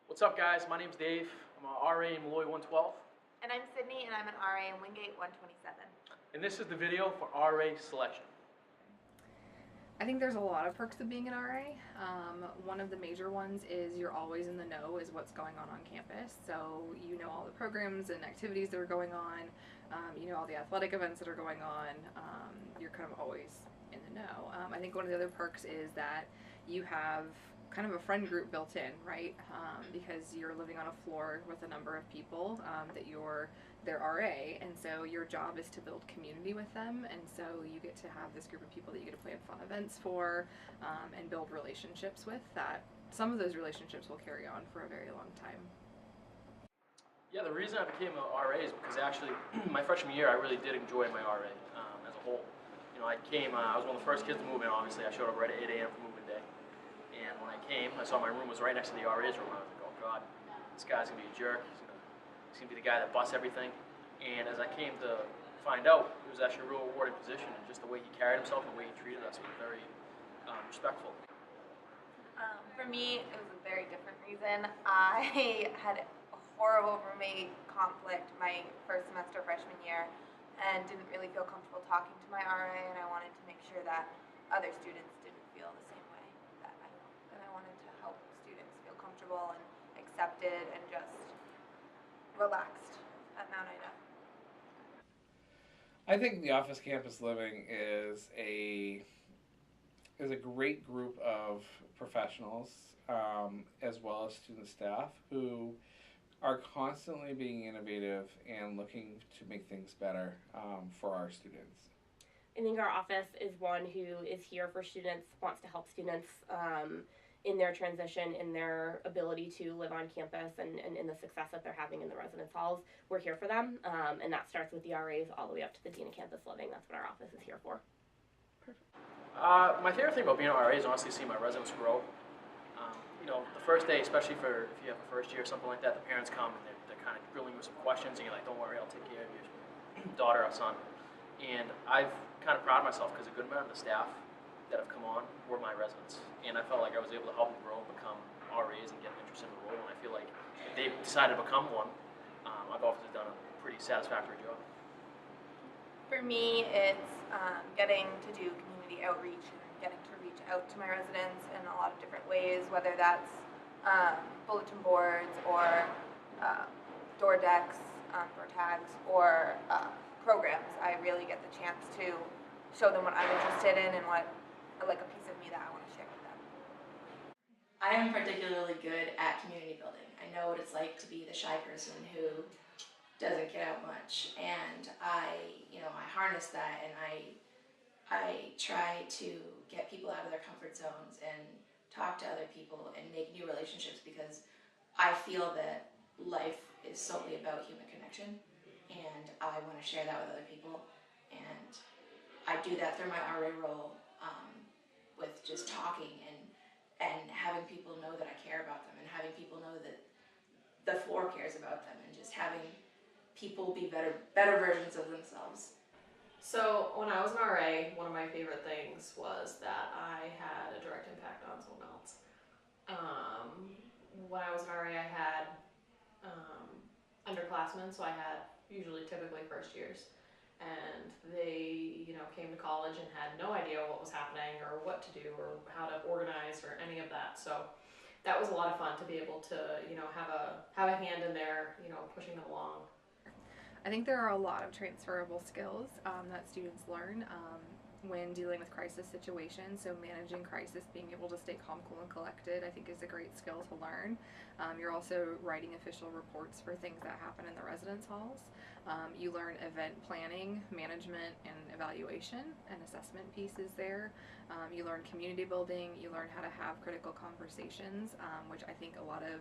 What's up, guys? My name's Dave. I'm an RA in Malloy 112, And I'm Sydney, and I'm an RA in Wingate 127. and this is the video for RA selection. I think there's a lot of perks of being an RA. One of the major ones is you're always in the know as what's going on campus. So you know all the programs and activities that are going on. You know all the athletic events that are going on. You're kind of always in the know. I think one of the other perks is that you have kind of a friend group built in, right? Because you're living on a floor with a number of people that you're their RA, and so your job is to build community with them, and so you get to have this group of people that you get to plan fun events for and build relationships with. That some of those relationships will carry on for a very long time. Yeah, the reason I became an RA is because actually, my freshman year, I really did enjoy my RA as a whole. You know, I was one of the first kids to move in, obviously. I showed up right at 8 a.m. for moving day. And when I came, I saw my room was right next to the RA's room. I was like, oh God, this guy's gonna be a jerk. He's gonna be the guy that busts everything. And as I came to find out, it was actually a real rewarding position, and just the way he carried himself and the way he treated us was very respectful. For me, it was a very different reason. I had a horrible roommate conflict my first semester freshman year and didn't really feel comfortable talking to my RA, and I wanted to make sure that other students didn't feel the same way that I felt. And I wanted to help students feel comfortable and accepted and just relaxed at Mount Ida. I think the Office Campus Living is a great group of professionals, as well as student staff, who are constantly being innovative and looking to make things better for our students. I think our office is one who is here for students, wants to help students in their transition, in their ability to live on campus, and in the success that they're having in the residence halls. We're here for them, and that starts with the RAs all the way up to the Dean of Campus Living. That's what our office is here for. My favorite thing about being an RA is honestly seeing my residents grow. You know, the first day, especially if you have a first year or something like that, the parents come and they're kind of grilling you with some questions, and you're like, don't worry, I'll take care of your daughter or son. And I've kind of proud of myself because a good amount of the staff that have come on were my residents, and I felt like I was able to help them grow and become RAs and get them interested in the role. And I feel like if they've decided to become one, I've obviously done a pretty satisfactory job. For me, it's getting to do community outreach and getting to reach out to my residents in a lot of different ways, whether that's bulletin boards or door decks, door tags, or programs. I really get the chance to show them what I'm interested in and what, like, a piece of me that I want to share with them. I am particularly good at community building. I know what it's like to be the shy person who doesn't get out much, and I harness that, and I try to get people out of their comfort zones and talk to other people and make new relationships, because I feel that life is solely about human connection, and I want to share that with other people. And I do that through my RA role, with just talking and having people know that I care about them, and having people know that the floor cares about them, and just having people be better versions of themselves. So when I was an RA, one of my favorite things was that I had a direct impact on someone else. When I was an RA, I had underclassmen, so I had typically first years, and they came to college and had no idea what was happening or what to do or how to organize or any of that. So that was a lot of fun to be able to have a hand in there, pushing them along. I think there are a lot of transferable skills that students learn when dealing with crisis situations. So managing crisis, being able to stay calm, cool, and collected, I think is a great skill to learn. You're also writing official reports for things that happen in the residence halls. You learn event planning, management, and evaluation and assessment pieces there. You learn community building. You learn how to have critical conversations, which I think a lot of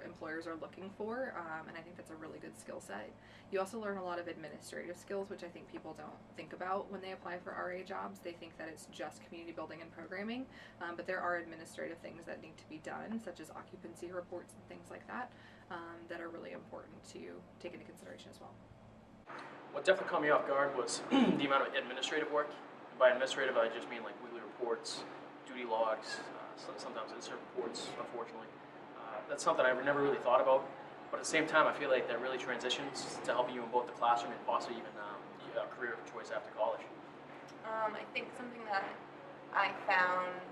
employers are looking for, and I think that's a really good skill set. You also learn a lot of administrative skills, which I think people don't think about when they apply for RA jobs. They think that it's just community building and programming, but there are administrative things that need to be done, such as occupancy reports and things like that, that are really important to take into consideration as well. What definitely caught me off guard was the amount of administrative work. And by administrative, I just mean like weekly reports, duty logs, sometimes insert reports, unfortunately. that's something I've never really thought about. But at the same time, I feel like that really transitions to help you in both the classroom and possibly even a career choice after college. I think something that I found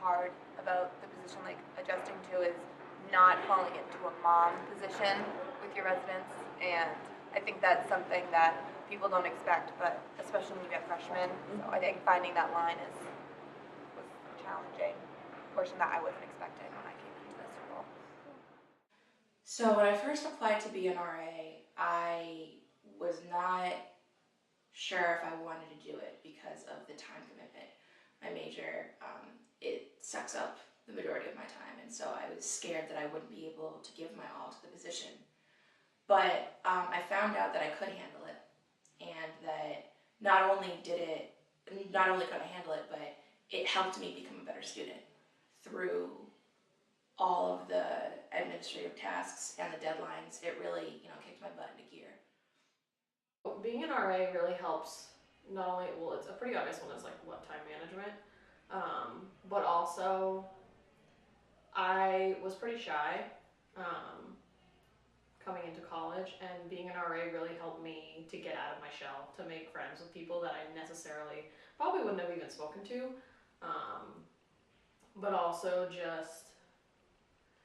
hard about the position, like adjusting to, is not falling into a mom position with your residents. And I think that's something that people don't expect, but especially when you get freshmen. So I think finding that line was a challenging portion that I wasn't expecting when I came into this role. So when I first applied to be an RA, I was not sure if I wanted to do it because of the time commitment. My major, it sucks up the majority of my time, and so I was scared that I wouldn't be able to give my all to the position. But I found out that I could handle it, and that not only could I handle it, but it helped me become a better student through all of the administrative tasks and the deadlines. It really, kicked my butt into gear. Being an RA really helps. Not only, well, it's a pretty obvious one is like what time management, but also I was pretty shy coming into college, and being an RA really helped me to get out of my shell, to make friends with people that I necessarily probably wouldn't have even spoken to, but also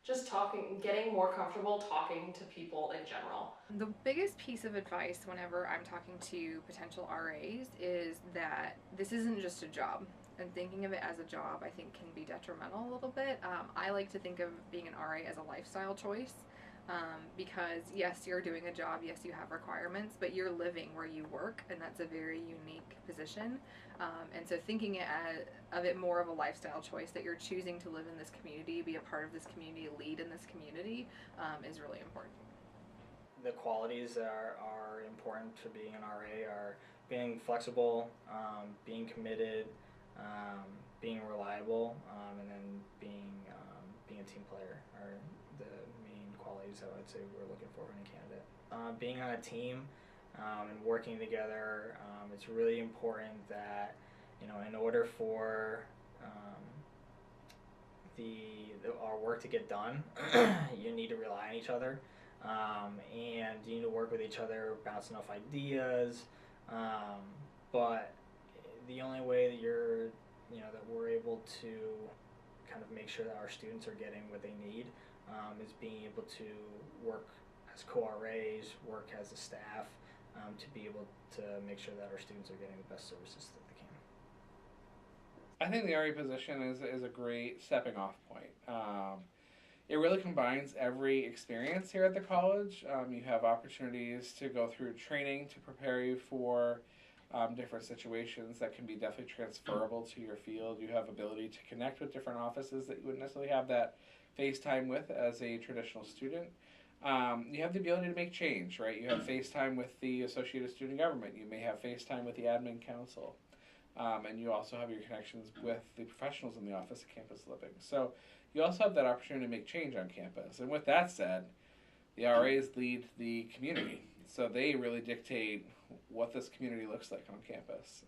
just talking, getting more comfortable talking to people in general. The biggest piece of advice whenever I'm talking to potential RAs is that this isn't just a job. And thinking of it as a job, I think, can be detrimental a little bit. I like to think of being an RA as a lifestyle choice. Because yes, you're doing a job, yes, you have requirements, but you're living where you work, and that's a very unique position. And so thinking of it more of a lifestyle choice, that you're choosing to live in this community, be a part of this community, lead in this community, is really important. The qualities that are important to being an RA are being flexible, being committed, being reliable, and then being a team player are the main qualities that I'd say we're looking for in a candidate. Being on a team and working together, it's really important that, in order for our work to get done, you need to rely on each other, and you need to work with each other, bouncing off ideas, but the only way that that we're able to kind of make sure that our students are getting what they need is being able to work as co-RAs, work as a staff, to be able to make sure that our students are getting the best services that they can. I think the RA position is a great stepping off point. It really combines every experience here at the college. You have opportunities to go through training to prepare you for different situations that can be definitely transferable to your field. You have ability to connect with different offices that you wouldn't necessarily have that FaceTime with as a traditional student. You have the ability to make change, right? You have FaceTime with the Associated Student Government. You may have FaceTime with the Admin Council. And you also have your connections with the professionals in the Office of Campus Living. So you also have that opportunity to make change on campus. And with that said, the RAs lead the community. So they really dictate what this community looks like on campus.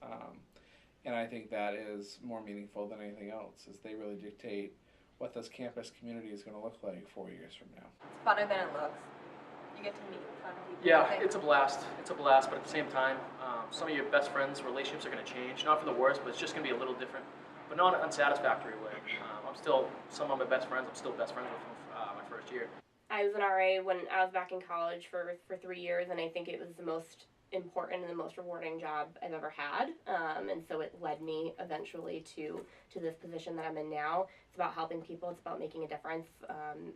And I think that is more meaningful than anything else, is they really dictate what this campus community is going to look like 4 years from now. It's funner than it looks. You get to meet fun people. Yeah, it's a blast. It's a blast, but at the same time, some of your best friends' relationships are going to change. Not for the worse, but it's just going to be a little different. But not in an unsatisfactory way. Some of my best friends, I'm still best friends with from my first year. I was an RA when I was back in college for 3 years, and I think it was the most important and the most rewarding job I've ever had, and so it led me eventually to this position that I'm in now. It's about helping people, it's about making a difference,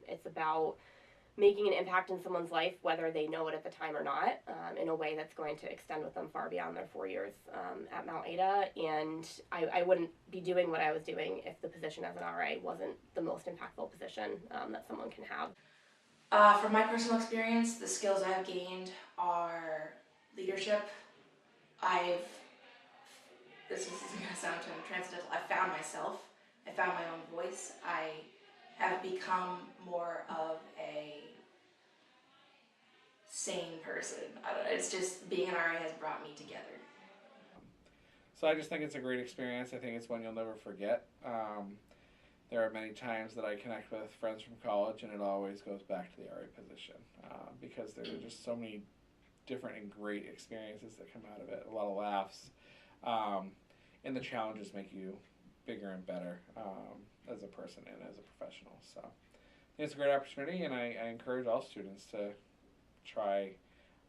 it's about making an impact in someone's life, whether they know it at the time or not, in a way that's going to extend with them far beyond their 4 years at Mount Ada. And I wouldn't be doing what I was doing if the position as an RA wasn't the most impactful position that someone can have. From my personal experience, the skills I've gained are leadership. This is going to sound transcendental, I found myself. I found my own voice. I have become more of a sane person. I don't know, it's just being an RA has brought me together. So I just think it's a great experience. I think it's one you'll never forget. there are many times that I connect with friends from college, and it always goes back to the RA position because there are just so many different and great experiences that come out of it. A lot of laughs, and the challenges make you bigger and better as a person and as a professional. So I think it's a great opportunity, and I encourage all students to try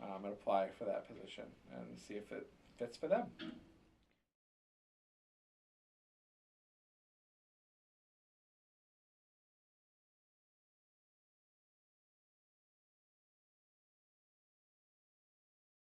and apply for that position and see if it fits for them.